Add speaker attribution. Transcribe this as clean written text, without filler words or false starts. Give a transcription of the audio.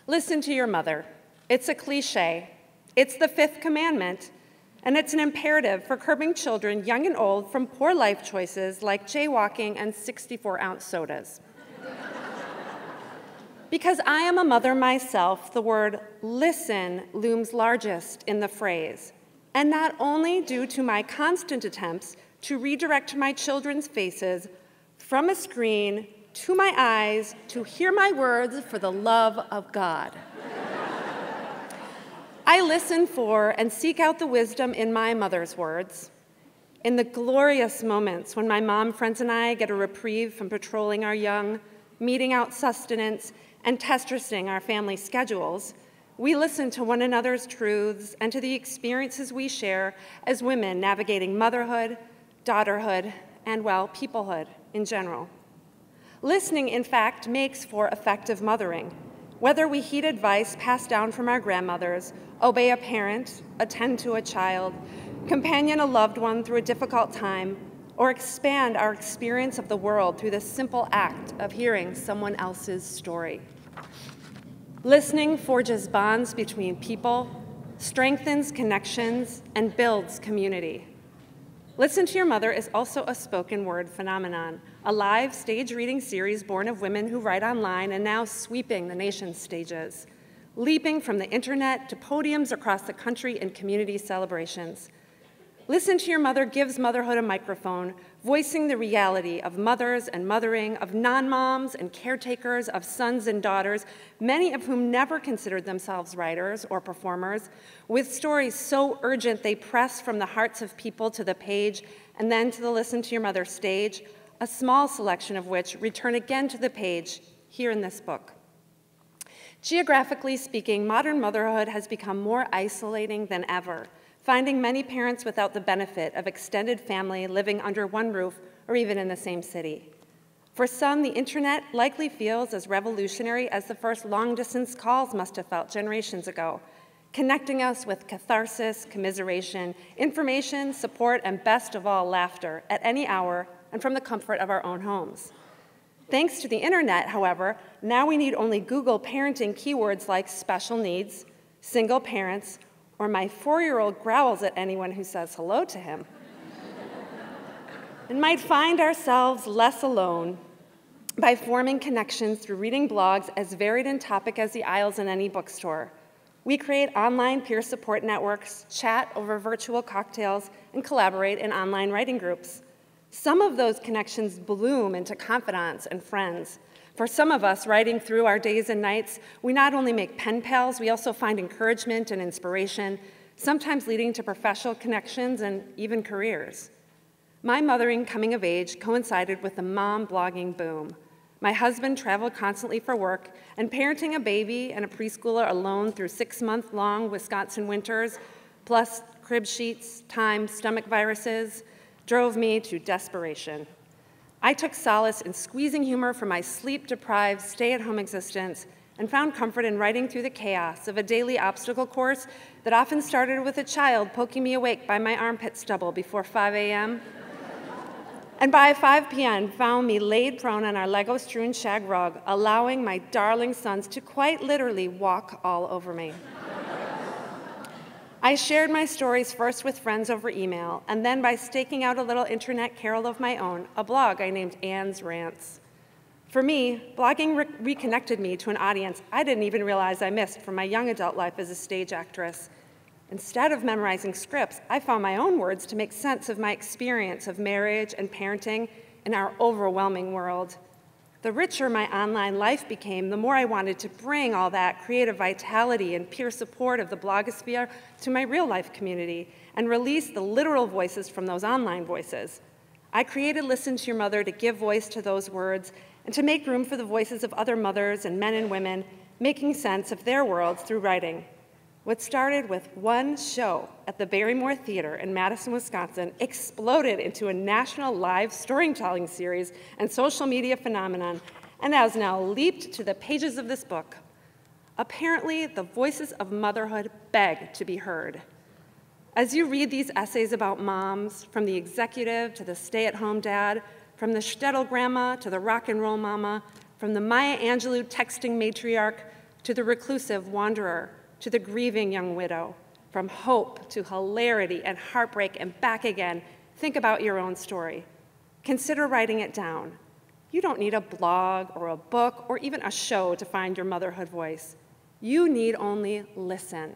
Speaker 1: Listen to your mother. It's a cliche. It's the fifth commandment, and it's an imperative for curbing children, young and old, from poor life choices like jaywalking and 64-ounce sodas. Because I am a mother myself, the word listen looms largest in the phrase, and not only due to my constant attempts to redirect my children's faces from a screen to my eyes to hear my words for the love of God. I listen for and seek out the wisdom in my mother's words. In the glorious moments when my mom friends and I get a reprieve from patrolling our young, meeting out sustenance, and test-testing our family schedules, we listen to one another's truths and to the experiences we share as women navigating motherhood, daughterhood, and, well, peoplehood in general. Listening, in fact, makes for effective mothering. Whether we heed advice passed down from our grandmothers, obey a parent, attend to a child, companion a loved one through a difficult time, or expand our experience of the world through the simple act of hearing someone else's story. Listening forges bonds between people, strengthens connections, and builds community. Listen to Your Mother is also a spoken word phenomenon, a live stage reading series born of women who write online and now sweeping the nation's stages, leaping from the internet to podiums across the country in community celebrations. Listen to Your Mother gives motherhood a microphone, voicing the reality of mothers and mothering, of non-moms and caretakers, of sons and daughters, many of whom never considered themselves writers or performers, with stories so urgent they press from the hearts of people to the page and then to the Listen to Your Mother stage, a small selection of which return again to the page here in this book. Geographically speaking, modern motherhood has become more isolating than ever, finding many parents without the benefit of extended family living under one roof or even in the same city. For some, the internet likely feels as revolutionary as the first long-distance calls must have felt generations ago, connecting us with catharsis, commiseration, information, support, and best of all, laughter at any hour and from the comfort of our own homes. Thanks to the internet, however, now we need only Google parenting keywords like special needs, single parents, or my 4-year-old growls at anyone who says hello to him, and might find ourselves less alone by forming connections through reading blogs as varied in topic as the aisles in any bookstore. We create online peer support networks, chat over virtual cocktails, and collaborate in online writing groups. Some of those connections bloom into confidants and friends. For some of us, writing through our days and nights, we not only make pen pals, we also find encouragement and inspiration, sometimes leading to professional connections and even careers. My mothering coming of age coincided with the mom blogging boom. My husband traveled constantly for work, and parenting a baby and a preschooler alone through 6-month-long Wisconsin winters, plus crib sheets, time, stomach viruses, drove me to desperation. I took solace in squeezing humor from my sleep-deprived, stay-at-home existence and found comfort in writing through the chaos of a daily obstacle course that often started with a child poking me awake by my armpit stubble before 5 a.m. and by 5 p.m. found me laid prone on our Lego-strewn shag rug, allowing my darling sons to quite literally walk all over me. I shared my stories first with friends over email, and then by staking out a little internet carol of my own, a blog I named Anne's Rants. For me, blogging reconnected me to an audience I didn't even realize I missed from my young adult life as a stage actress. Instead of memorizing scripts, I found my own words to make sense of my experience of marriage and parenting in our overwhelming world. The richer my online life became, the more I wanted to bring all that creative vitality and peer support of the blogosphere to my real-life community and release the literal voices from those online voices. I created Listen to Your Mother to give voice to those words and to make room for the voices of other mothers and men and women making sense of their worlds through writing. What started with one show at the Barrymore Theater in Madison, Wisconsin, exploded into a national live storytelling series and social media phenomenon, and has now leaped to the pages of this book. Apparently, the voices of motherhood beg to be heard. As you read these essays about moms, from the executive to the stay-at-home dad, from the shtetl grandma to the rock and roll mama, from the Maya Angelou texting matriarch to the reclusive wanderer, to the grieving young widow, from hope to hilarity and heartbreak and back again. Think about your own story. Consider writing it down. You don't need a blog or a book or even a show to find your motherhood voice. You need only listen.